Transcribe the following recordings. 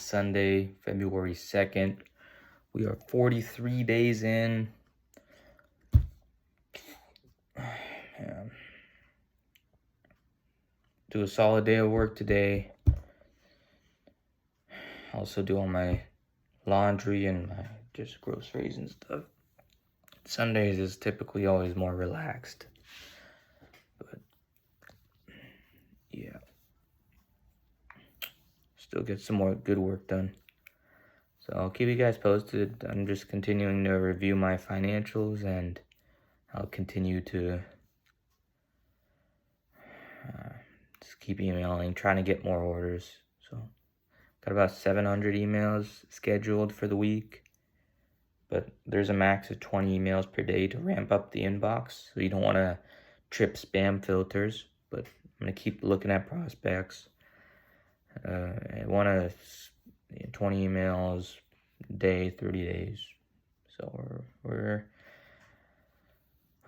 Sunday, February 2nd. We are 43 days in. Man. Do a solid day of work today. Also do all my laundry and my just groceries and stuff. Sundays is typically always more relaxed. But yeah. Still get some more good work done. So I'll keep you guys posted. I'm just continuing to review my financials, and I'll continue to just keep emailing, trying to get more orders. So got about 700 emails scheduled for the week, but there's a max of 20 emails per day to ramp up the inbox, so you don't want to trip spam filters. But I'm going to keep looking at prospects. I want to 20 emails a day, 30 days. So we're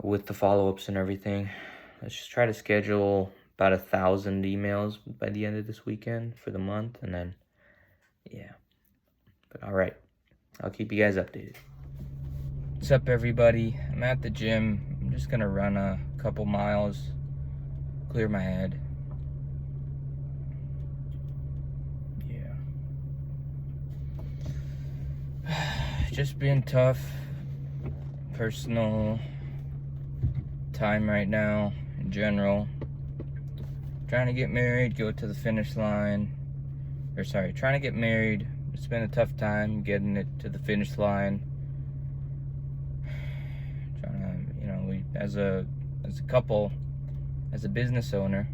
with the follow-ups and everything. Let's just try to schedule about 1,000 emails by the end of this weekend for the month, and then yeah. But all right, I'll keep you guys updated. What's up, everybody? I'm at the gym. I'm just gonna run a couple miles, clear my head. Just been tough personal time right now in general. Trying to get married, go to the finish line. Trying to get married. It's been a tough time getting it to the finish line. Trying to, we as a couple, as a business owner,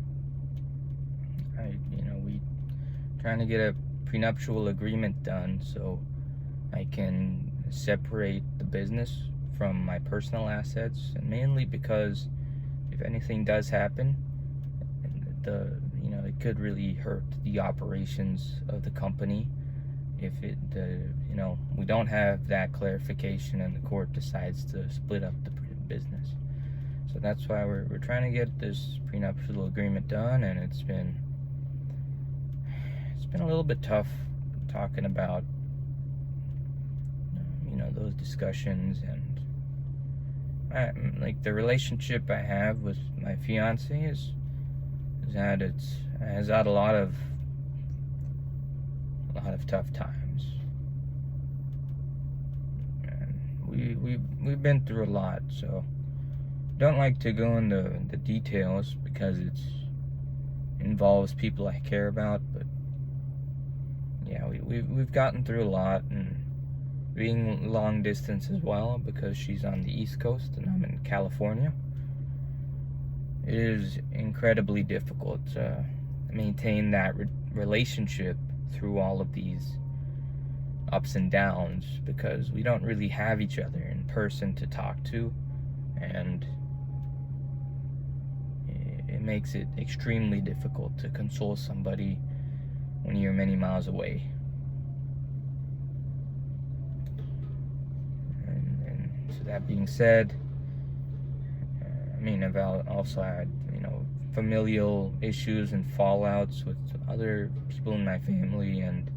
we trying to get a prenuptial agreement done so I can separate the business from my personal assets, and mainly because if anything does happen, it could really hurt the operations of the company if we don't have that clarification and the court decides to split up the business. So that's why we're trying to get this prenuptial agreement done, and it's been a little bit tough talking about those discussions, and like the relationship I have with my fiance has had a lot of tough times, and we've been through a lot. So don't like to go into the details because it involves people I care about, but yeah, we've gotten through a lot, and being long distance as well, because she's on the East Coast and I'm in California, it is incredibly difficult to maintain that relationship through all of these ups and downs, because we don't really have each other in person to talk to, and it makes it extremely difficult to console somebody when you're many miles away. That being said, I've also had, familial issues and fallouts with other people in my family, and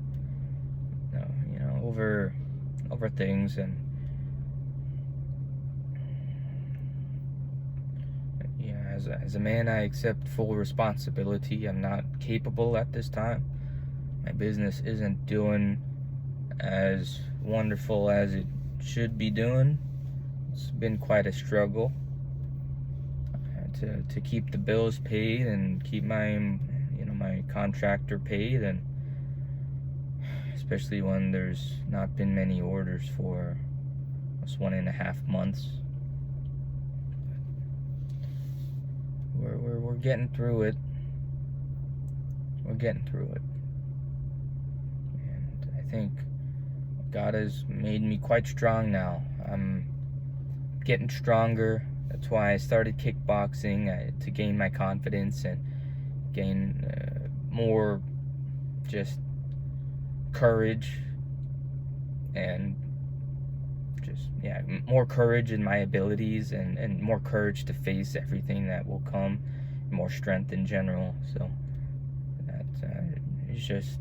over things, and as a man, I accept full responsibility. I'm not capable at this time. My business isn't doing as wonderful as it should be doing. It's been quite a struggle to keep the bills paid and keep my contractor paid, and especially when there's not been many orders for almost 1.5 months. We're getting through it. We're getting through it, and I think God has made me quite strong now. I'm getting stronger. That's why I started kickboxing, to gain my confidence and gain more just courage, and just more courage in my abilities, and more courage to face everything that will come, more strength in general. So that it's just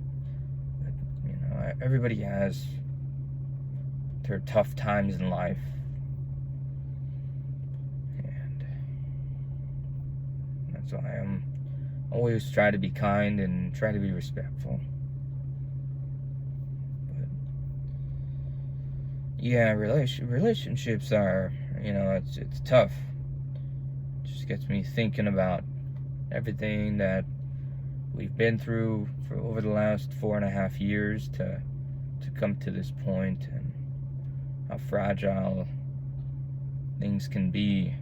everybody has their tough times in life, and that's why I'm always try to be kind and try to be respectful. But yeah, relationships are, it's tough. It just gets me thinking about everything that we've been through for over the last 4.5 years to come to this point, and how fragile things can be.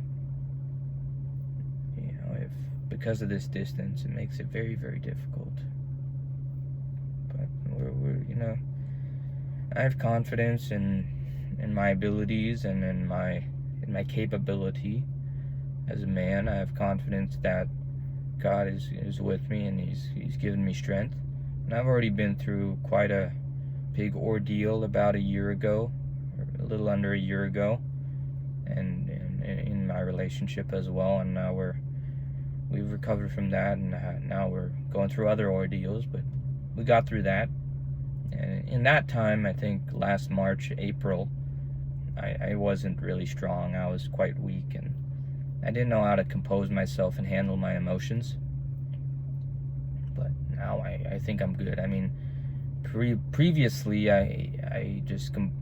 If because of this distance, it makes it very, very difficult. But I have confidence in my abilities and in my capability as a man. I have confidence that God is with me, and He's given me strength. And I've already been through quite a big ordeal about a year ago, or a little under a year ago, and in my relationship as well. And now we've recovered from that, and now we're going through other ordeals, but we got through that. And in that time, I think last March, April, I wasn't really strong. I was quite weak, and I didn't know how to compose myself and handle my emotions. But now I think I'm good. I mean, previously I didn't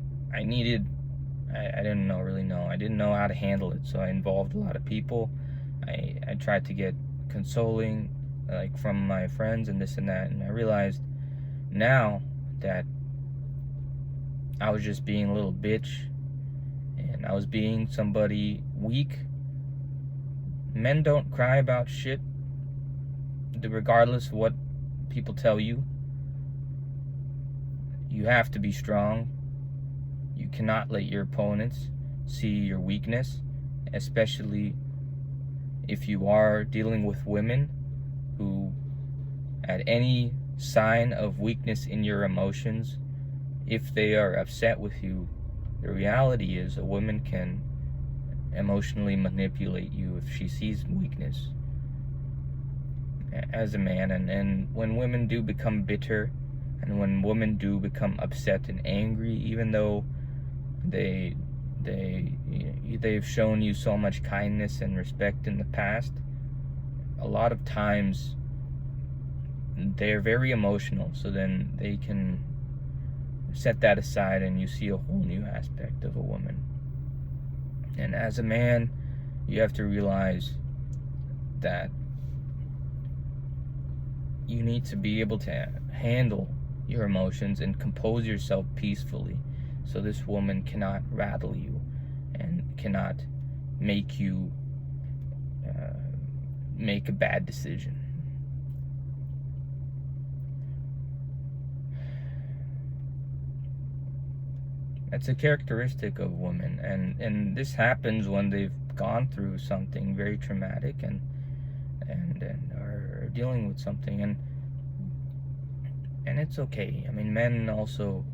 really know. I didn't know how to handle it, so I involved a lot of people. I tried to get consoling, like, from my friends and this and that, and I realized now that I was just being a little bitch, and I was being somebody weak. Men don't cry about shit, regardless of what people tell you. You have to be strong. You cannot let your opponents see your weakness, especially if you are dealing with women who, at any sign of weakness in your emotions, if they are upset with you, the reality is a woman can emotionally manipulate you if she sees weakness as a man. And when women do become bitter, and when women do become upset and angry, even though they've shown you so much kindness and respect in the past, a lot of times they're very emotional, so then they can set that aside and you see a whole new aspect of a woman. And as a man, you have to realize that you need to be able to handle your emotions and compose yourself peacefully, so this woman cannot rattle you and cannot make you make a bad decision. That's a characteristic of women, and this happens when they've gone through something very traumatic and are dealing with something, and it's okay. I mean, men also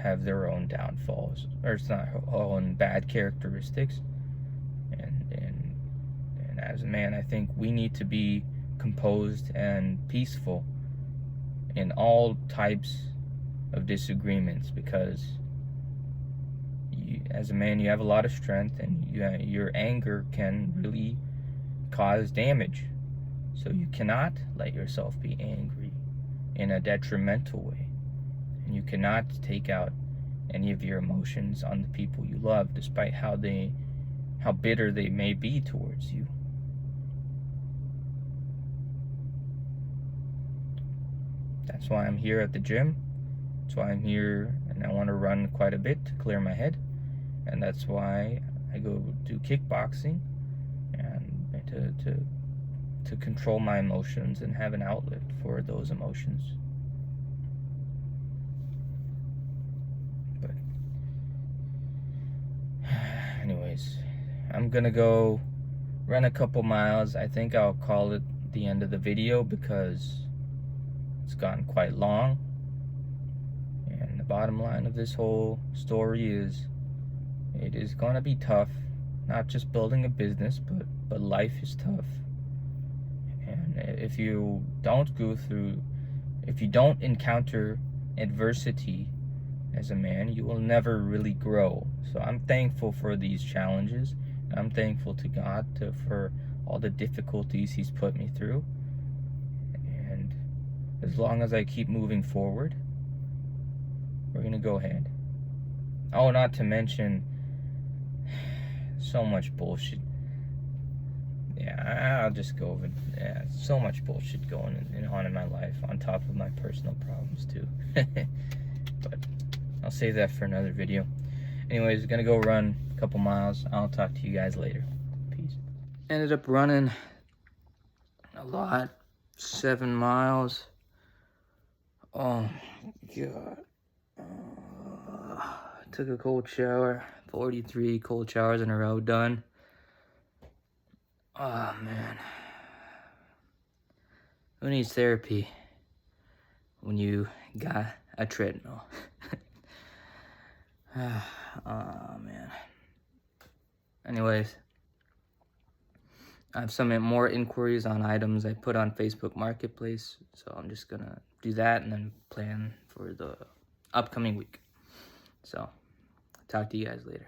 have their own downfalls, or it's not own bad characteristics, and as a man, I think we need to be composed and peaceful in all types of disagreements, because as a man, you have a lot of strength, and your anger can really cause damage. So you cannot let yourself be angry in a detrimental way, and you cannot take out any of your emotions on the people you love, despite how bitter they may be towards you. That's why I'm here at the gym. That's why I'm here, and I want to run quite a bit to clear my head. And that's why I go do kickboxing, and to control my emotions and have an outlet for those emotions. But anyways, I'm gonna go run a couple miles. I think I'll call it the end of the video because it's gotten quite long. And the bottom line of this whole story is, it is going to be tough, not just building a business, but life is tough. And if you don't encounter adversity as a man, you will never really grow. So I'm thankful for these challenges. I'm thankful to God for all the difficulties He's put me through. And as long as I keep moving forward, we're going to go ahead. Oh, not to mention so much bullshit. Yeah, I'll just go over. Yeah, so much bullshit going on in my life, on top of my personal problems too. But I'll save that for another video. Anyways, gonna go run a couple miles. I'll talk to you guys later. Peace. Ended up running a lot. 7 miles. Oh God. Took a cold shower. 43 cold showers in a row done. Oh man. Who needs therapy when you got a treadmill? Oh man. Anyways, I have some more inquiries on items I put on Facebook Marketplace, so I'm just gonna do that and then plan for the upcoming week. So, talk to you guys later.